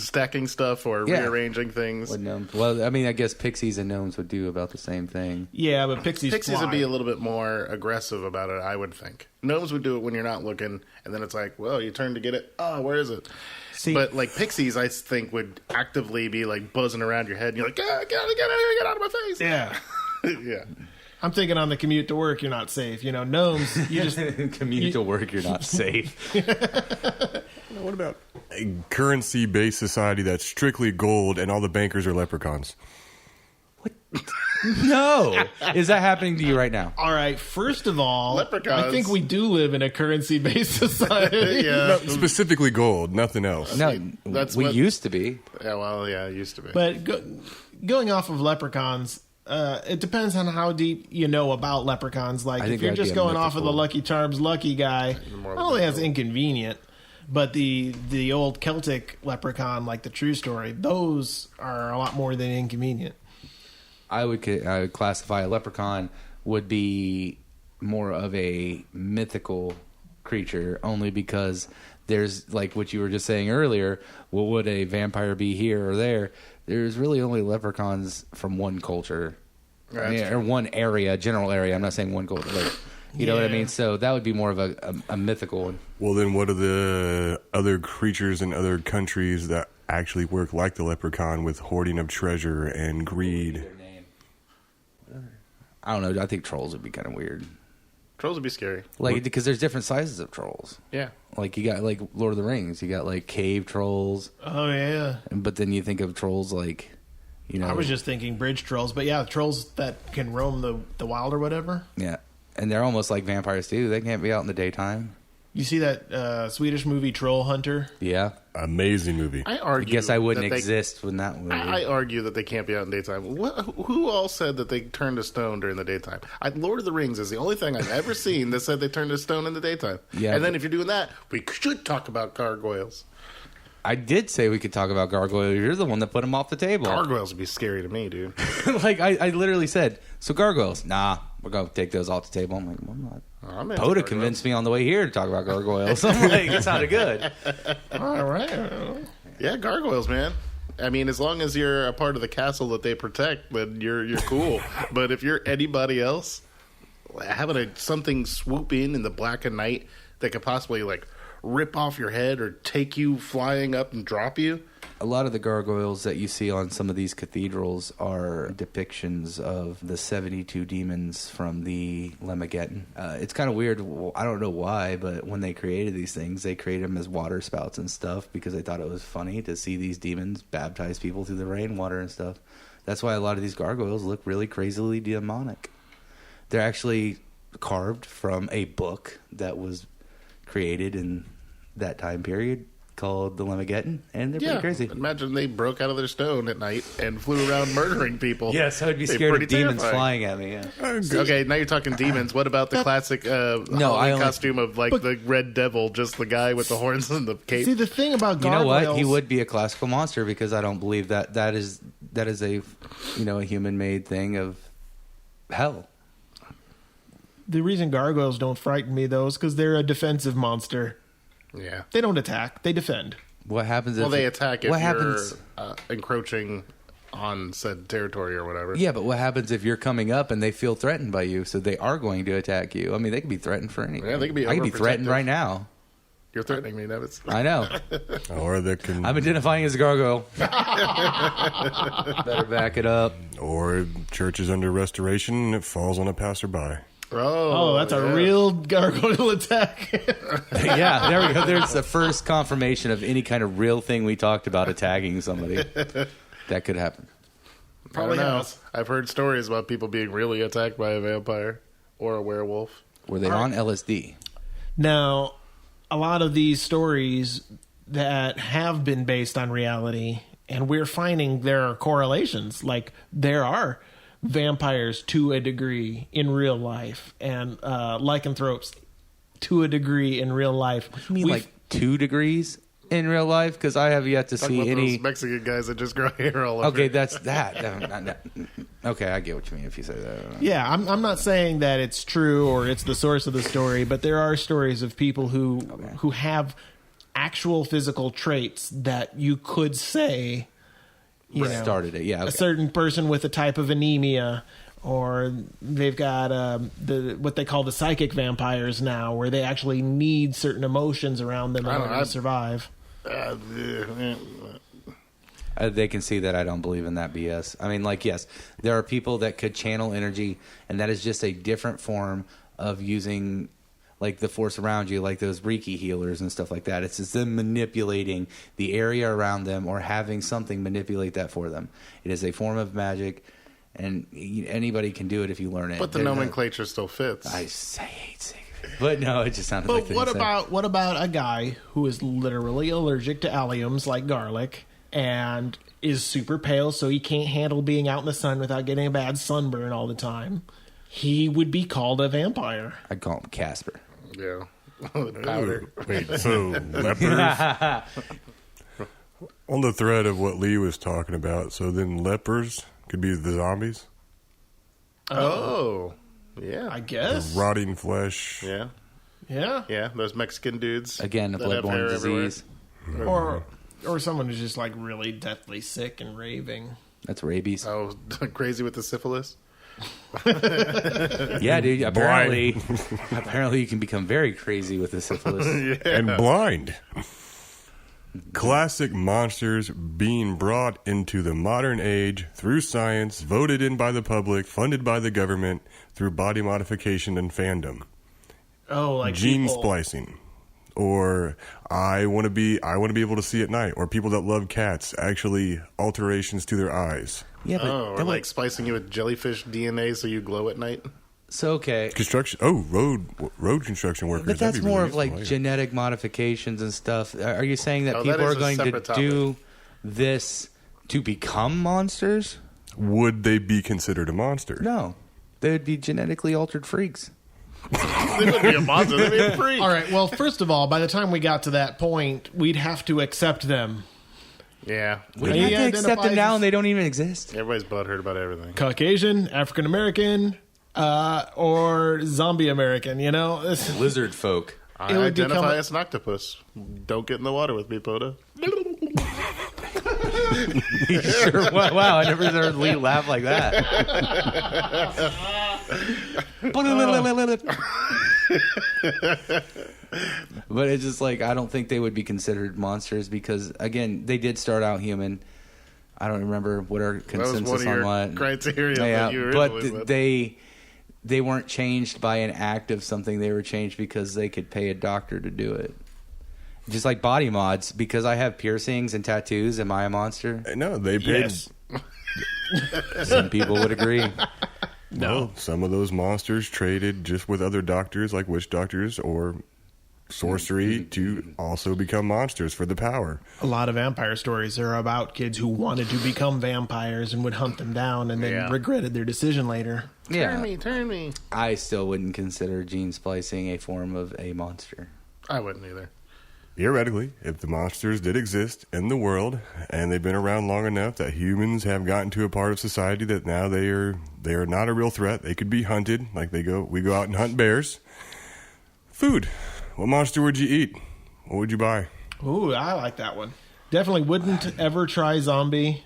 stacking stuff or Yeah. rearranging things. What gnomes? Well, I mean, I guess pixies and gnomes would do about the same thing. Yeah, but pixies Pixies fly. would be a little bit more aggressive about it, I would think. Gnomes would do it when you're not looking, and then it's like, well, you turn to get it. Oh, where is it? See, But like pixies, I think would actively be like buzzing around your head, and you're like, get out of here, get out of my face. yeah. Yeah. I'm thinking on the commute to work, you're not safe. Gnomes, you just... Commute to work, you're not safe. What about a currency-based society that's strictly gold and all the bankers are leprechauns? No. Is that happening to you right now? All right, first of all, Leprechauns. I think we do live in a currency-based society. Yeah. Specifically gold, nothing else. No, That's we what- used to be. Yeah, well, yeah, it used to be. But going off of leprechauns, it depends on how deep you know about leprechauns. Like, I if think you're that'd just be a going off of the mythical- Lucky Charms lucky guy, more not of a only that's mythical. inconvenient, but the old Celtic leprechaun, like the true story, those are a lot more than inconvenient. I would classify a leprechaun would be more of a mythical creature, only because there's, like what you were just saying earlier, what would a vampire be here or there? There's really only leprechauns from one culture. That's Or one area, general area. I'm not saying one culture. Like, you know what I Yeah. mean? So that would be more of a mythical one. Well, then what are the other creatures in other countries that actually work like the leprechaun with hoarding of treasure and greed? I don't know. I think trolls would be kind of weird. Trolls would be scary. Like, because there's different sizes of trolls. Yeah. Like, you got, like, Lord of the Rings. You got, like, cave trolls. Oh, yeah. But then you think of trolls like, I was just thinking bridge trolls, but yeah, trolls that can roam the wild or whatever. yeah, and they're almost like vampires too. They can't be out in the daytime. You see that Swedish movie Troll Hunter? Yeah, Amazing movie. I I argue. guess I wouldn't that they- exist when that movie. I argue that they can't be out in daytime. Who all said that they turned to stone during the daytime? Lord of the Rings is the only thing I've ever seen that said they turned to stone in the daytime. Yeah, and then but- if you're doing that, we should talk about gargoyles. I did say we could talk about gargoyles. You're the one that put them off the table. Gargoyles would be scary to me, dude. Like I literally said, so gargoyles. Nah, we're gonna take those off the table. I'm like, well, I'm not. I'm into Poda gargoyles. convinced me on the way here to talk about gargoyles. I'm like, it sounded good. All right. Yeah, gargoyles, man. I mean, as long as you're a part of the castle that they protect, then you're cool. But if you're anybody else, having something swoop in the black of night that could possibly like rip off your head or take you flying up and drop you. A lot of the gargoyles that you see on some of these cathedrals are depictions of the 72 demons from the Lemageddon. It's kind of weird. Well, I don't know why, but when they created these things, they created them as water spouts and stuff because they thought it was funny to see these demons baptize people through the rainwater and stuff. That's why a lot of these gargoyles look really crazily demonic. They're actually carved from a book that was created in that time period called the Lemageddon, and they're pretty crazy. Imagine they broke out of their stone at night and flew around murdering people. Yes, I would be They're scared of pretty demons terrifying. flying at me. Yeah. Okay, now you're talking demons. What about the classic I Halloween only- costume of like the Red Devil, just the guy with the horns and the cape? See, the thing about You know gargoyles... what? He would be a classical monster because I don't believe that is a a human made thing of hell. The reason gargoyles don't frighten me, though, is because they're a defensive monster. Yeah. They don't attack; they defend. What happens if... Well, they attack if what you're happens, encroaching on said territory or whatever. Yeah, but what happens if you're coming up and they feel threatened by you, so they are going to attack you? I mean, they can be threatened for anything. Yeah, they can be I can be threatened overprotective. right now. You're threatening me, Nevitz. I know. Or they can, I'm identifying as a gargoyle. Better back it up. or church is under restoration and it falls on a passerby. Oh, that's a real gargoyle attack. Yeah, there we go. There's the first confirmation of any kind of real thing we talked about attacking somebody. That could happen. Probably I don't know. has. I've heard stories about people being really attacked by a vampire or a werewolf. Were they on LSD? Now, a lot of these stories that have been based on reality, and we're finding there are correlations. Like, there are vampires to a degree in real life, and lycanthropes to a degree in real life. You mean like 2 degrees in real life? Because I have yet to Talking see about any... those Mexican guys that just grow hair all over. Okay, that's that. Okay, I get what you mean if you say that. Yeah, I'm not saying that it's true or it's the source of the story, but there are stories of people who have actual physical traits that you could say, you know, Started it, yeah. Okay. a certain person with a type of anemia, or they've got what they call the psychic vampires now, where they actually need certain emotions around them in order to survive. They can see that I don't believe in that BS. I mean, like, yes, there are people that could channel energy, and that is just a different form of using, like, the force around you, like those Reiki healers and stuff like that. It's just them manipulating the area around them or having something manipulate that for them. It is a form of magic, and anybody can do it if you learn it. But the nomenclature still fits. I hate saying it. But no, it just sounded like But what about a guy who is literally allergic to alliums like garlic and is super pale, so he can't handle being out in the sun without getting a bad sunburn all the time? He would be called a vampire. I'd call him Casper. Yeah. Powder. Wait, so lepers? On the thread of what Lee was talking about, so then lepers could be the zombies? Oh. Yeah. I guess. Rotting flesh. Yeah. Yeah. Yeah. Those Mexican dudes. Again, a that have hair bloodborne everywhere. disease. Or someone who's just like really deathly sick and raving. That's rabies. Oh, crazy with the syphilis? Yeah, dude. Apparently you can become very crazy with the syphilis. And blind. Classic monsters being brought into the modern age through science, voted in by the public, funded by the government, through body modification and fandom. Oh, like Gene people. splicing. Or I want to be able to see at night. Or people that love cats, actually alterations to their eyes. Yeah, but Or like splicing you with jellyfish DNA so you glow at night? so okay. Construction. Oh, road construction workers. But that's That'd be more really of like useful, yeah. genetic modifications and stuff. Are you saying that Oh, that people is are a going to separate topic. do this to become monsters? Would they be considered a monster? No. They would be genetically altered freaks. They wouldn't be a monster. They'd be a freak. All right. Well, first of all, by the time we got to that point, we'd have to accept them. Yeah. We He have to accept them identifies now as- and they don't even exist. Everybody's butthurt about everything. Caucasian, African American, or zombie American. You know, Lizard folk. I It would identify become- as an octopus. Don't get in the water with me, Poda. Sure. Wow, I never heard Lee laugh like that. But it's just like, I don't think they would be considered monsters because, again, they did start out human. I don't remember what our That was consensus one of your on what. criteria Yeah, that you originally but said. they weren't changed by an act of something. They were changed because they could pay a doctor to do it. Just like body mods. Because I have piercings and tattoos, am I a monster? No, they paid. yes. Some people would agree. No, some of those monsters traded just with other doctors, like witch doctors or sorcery, to also become monsters for the power. A lot of vampire stories are about kids who wanted to become vampires and would hunt them down and then Yeah. regretted their decision later. Yeah, Turn me. I still wouldn't consider gene splicing a form of a monster. I wouldn't either. theoretically, if the monsters did exist in the world and they've been around long enough that humans have gotten to a part of society that now they are not a real threat, they could be hunted like we go out and hunt bears. Food. What monster would you eat? What would you buy? Ooh, I like that one. Definitely wouldn't ever try zombie.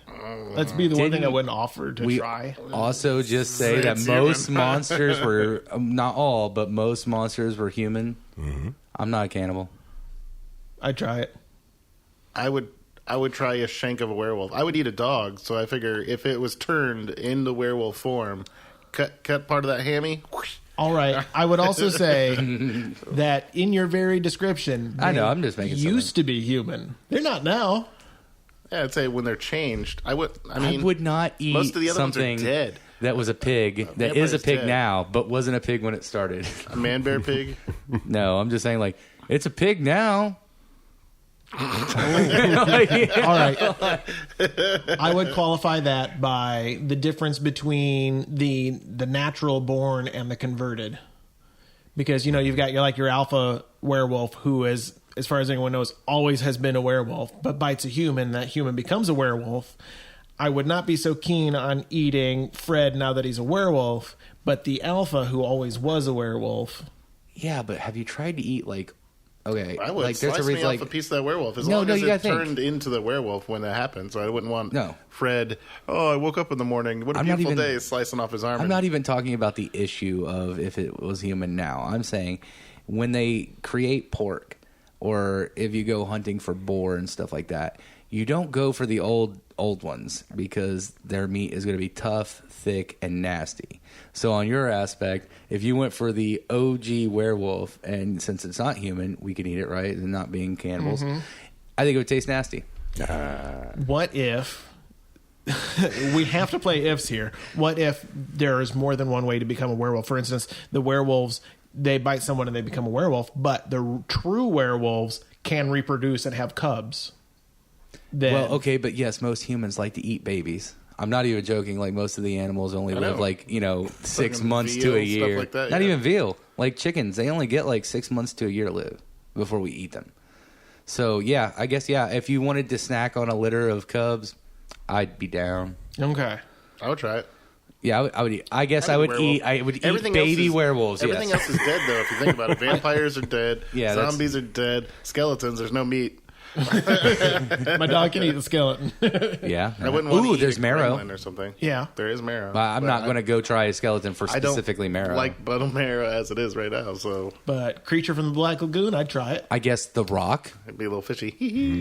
That'd be the one thing I wouldn't offer to try. Also, just say that most monsters were, not all, but most monsters were human. Mm-hmm. I'm not a cannibal. I'd try it. I would try a shank of a werewolf. I would eat a dog, so I figure if it was turned in the werewolf form, cut part of that hammy. Whoosh. All right. I would also say that in your very description, I know, I'm just making used to be human. They're not now. Yeah, I'd say when they're changed. I would not eat most of the other something ones are dead. that was a pig, that is a pig dead. now, but wasn't a pig when it started. A man bear pig. No, I'm just saying, like, it's a pig now. All right. I would qualify that by the difference between the natural born and the converted. Because, you've got your alpha werewolf who is, as far as anyone knows, always has been a werewolf, but bites a human, that human becomes a werewolf. I would not be so keen on eating Fred now that he's a werewolf, but the alpha who always was a werewolf. Yeah, but have you tried to eat, like, okay, I would like, there's slice a reason, me like, off a piece of that werewolf as No, long no, as you it gotta think. turned into the werewolf when that happened. So I wouldn't want Fred. Oh, I woke up in the morning. What a I'm not beautiful even- day! Slicing off his arm. I'm not even talking about the issue of if it was human now. I'm saying when they create pork, or if you go hunting for boar and stuff like that, you don't go for the old ones because their meat is going to be tough, thick, and nasty. So on your aspect, if you went for the OG werewolf, and since it's not human, we can eat it, right? And not being cannibals, I think it would taste nasty. What if... we have to play ifs here. What if there is more than one way to become a werewolf? For instance, the werewolves, they bite someone and they become a werewolf, but the true werewolves can reproduce and have cubs. Then, Well, okay, but yes, most humans like to eat babies. I'm not even joking. Like, most of the animals only live, know. 6 Fucking months to veal, a year. stuff like that, Not yeah. even veal. Like chickens, they only get 6 months to a year to live before we eat them. So, yeah, I guess, if you wanted to snack on a litter of cubs, I'd be down. okay. I would try it. Yeah, I would eat. I guess I would eat Everything baby else is- werewolves. Everything yes. else is dead, though. If you think about it, vampires are dead. Yeah, that's- zombies are dead. Skeletons. There's no meat. My dog can eat the skeleton. Yeah. I wouldn't want to eat there's a marrow. gremlin or something. Yeah. There is marrow. But I'm not going to go try a skeleton for I don't specifically marrow. like bone marrow as it is right now, so But Creature from the Black Lagoon, I'd try it. I guess the Rock. it'd be a little fishy.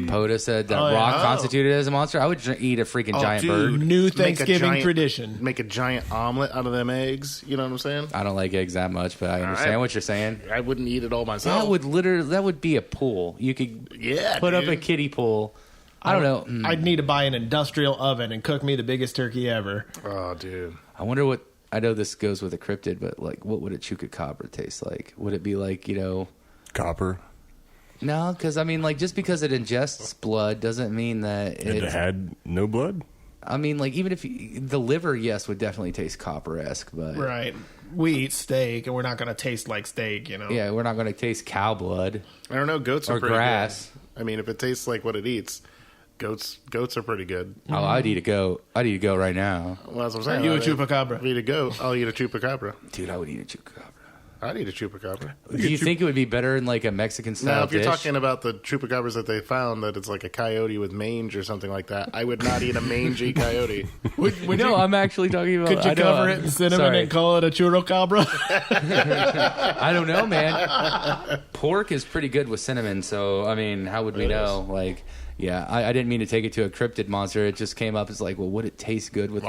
Poda said that Oh, yeah. Rock Oh. constituted as a monster. I would eat a freaking giant bird. New Make a Thanksgiving giant- tradition. Make a giant omelet out of them eggs. You know what I'm saying? I don't like eggs that much, but I understand right. what you're saying. I wouldn't eat it all myself. That would be a pool. You could Yeah, put up dude. a kiddie pool. I don't know. I'd need to buy an industrial oven and cook me the biggest turkey ever. Oh, dude. I wonder what. I know this goes with a cryptid, but what would a chupacabra taste like? Would it be Copper. No, because I mean, just because it ingests blood doesn't mean that It had no blood? I mean, even if the liver, yes, would definitely taste copper-esque, but Right. We eat steak, and we're not going to taste like steak, yeah, we're not going to taste cow blood. I don't know. Goats are Or pretty grass. good. I mean, if it tastes like what it eats, goats are pretty good. Oh, I'd eat a goat. I'd eat a goat right now, Well, that's what I'm saying. You a I'd chupacabra. Eat a goat. I'll eat a chupacabra. dude. I would eat a chupacabra. I'd eat a chupacabra. Do you think it would be better in a Mexican style Now, if you're dish? talking about the chupacabras that they found, that it's like a coyote with mange or something like that, I would not eat a mangy coyote. Would no, you, I'm actually talking about. could you I know, cover it in cinnamon sorry. and call it a churrocabra? I don't know, man. Pork is pretty good with cinnamon, so I mean, how would we know? Yeah, I didn't mean to take it to a cryptid monster. It just came up as would it taste good with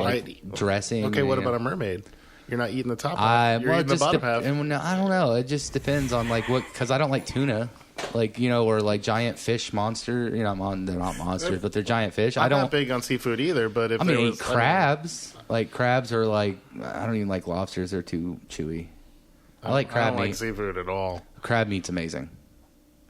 dressing? Okay, what you know? about a mermaid? You're not eating the top half. You're Well, eating the bottom half. and I don't know. It just depends on what, because I don't like tuna, or giant fish monster. They're not monsters, but they're giant fish. I'm not big on seafood either, but if I there mean, was crabs. Crabs are I don't even like lobsters. They're too chewy. I like I crab don't meat. like seafood at all. Crab meat's amazing.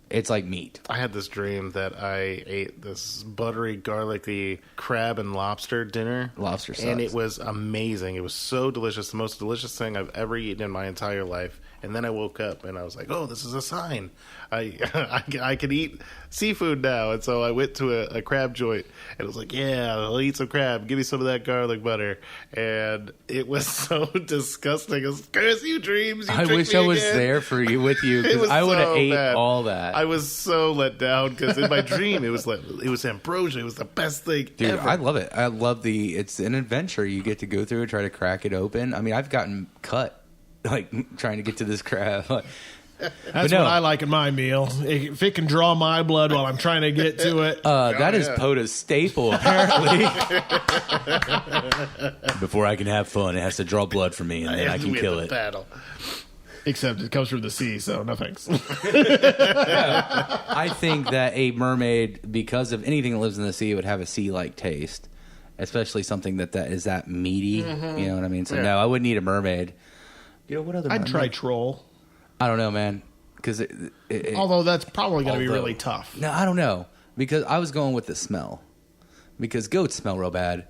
It's like meat. I had this dream that I ate this buttery, garlicky crab and lobster dinner. Lobster sucks. And it was amazing. It was so delicious. The most delicious thing I've ever eaten in my entire life. And then I woke up and I was like, oh, this is a sign. I can eat seafood now. And so I went to a crab joint and it was like, yeah, I'll eat some crab. Give me some of that garlic butter. And it was so disgusting. It was, curse you, dreams. You I wish I was there for you with you because I would have ate all that. I was so let down because in my dream it was ambrosia. It was the best thing Dude, ever. I love it. I love it's an adventure you get to go through and try to crack it open. I mean, I've gotten cut like trying to get to this crab. That's what I like in my meal. If it can draw my blood while I'm trying to get to it. That is Poda's staple, apparently. Before I can have fun, it has to draw blood from me, and then I can kill it. Battle. Except it comes from the sea, so no thanks. I think that a mermaid, because of anything that lives in the sea, would have a sea-like taste, especially something that is that meaty. Mm-hmm. You know what I mean? So no, I wouldn't eat a mermaid. You know what other? I'd try troll. I don't know, man. Because although that's probably going to be really tough. No, I don't know. Because I was going with the smell. Because goats smell real bad.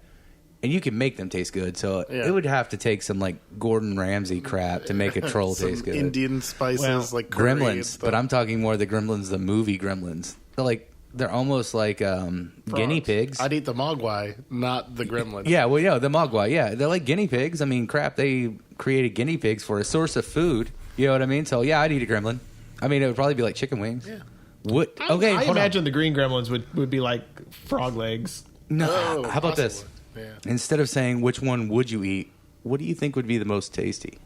And you can make them taste good. So it would have to take some, like, Gordon Ramsay crap to make a troll taste good. Indian spices, like curry Gremlins. But I'm talking more the Gremlins, the movie Gremlins. They're almost like guinea pigs. I'd eat the mogwai, not the gremlins. Yeah, well, yeah, the mogwai. Yeah, they're like guinea pigs. I mean, crap, they created guinea pigs for a source of food. You know what I mean? So, yeah, I'd eat a gremlin. I mean, it would probably be like chicken wings. Yeah. What? Okay, I imagine the green gremlins would be like frog legs. No, Oh, how about this? Yeah. Instead of saying which one would you eat, what do you think would be the most tasty?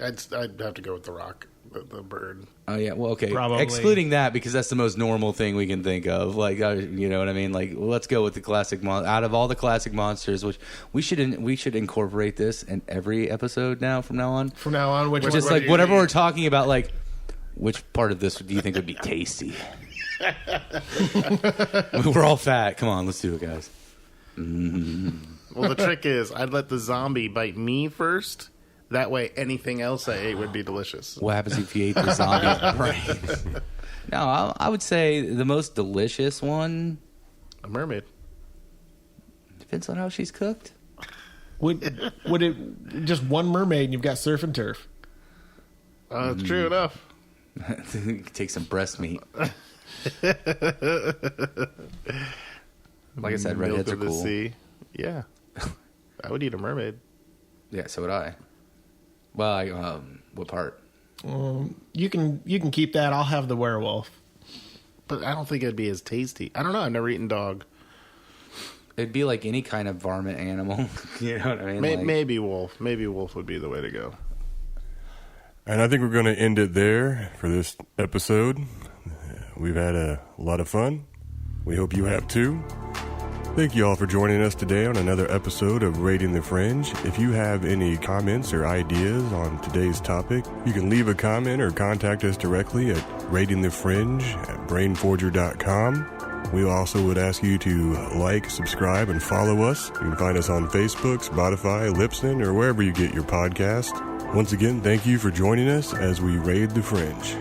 I'd have to go with the rock, the bird. Oh, yeah, well, okay. Probably. Excluding that, because that's the most normal thing we can think of. Like, you know what I mean? Like, well, let's go with the classic out of all the classic monsters, which we should incorporate this in every episode now from now on. From now on, which Just one like do you whatever eat? we're talking about, like, which part of this do you think would be tasty? We're all fat. Come on, let's do it, guys. Well, the trick is I'd let the zombie bite me first. That way, anything else I ate would be delicious. What happens if you ate the zombie brains? No, I would say the most delicious one A mermaid. depends on how she's cooked. Would it just one mermaid and you've got surf and turf? It's true enough. Take some breast meat. Like I said, Milk redheads are of the cool. sea. Yeah. I would eat a mermaid. Yeah, so would I. Well, what part? You can keep that. I'll have the werewolf. But I don't think it'd be as tasty. I don't know. I've never eaten dog. It'd be like any kind of varmint animal. You know what I mean? Maybe wolf. Maybe wolf would be the way to go. And I think we're going to end it there for this episode. We've had a lot of fun. We hope you have too. Thank you all for joining us today on another episode of Rating the Fringe. If you have any comments or ideas on today's topic, you can leave a comment or contact us directly at ratingthefringe@brainforger.com. We also would ask you to like, subscribe, and follow us. You can find us on Facebook, Spotify, Libsyn, or wherever you get your podcast. Once again, thank you for joining us as we raid the Fringe.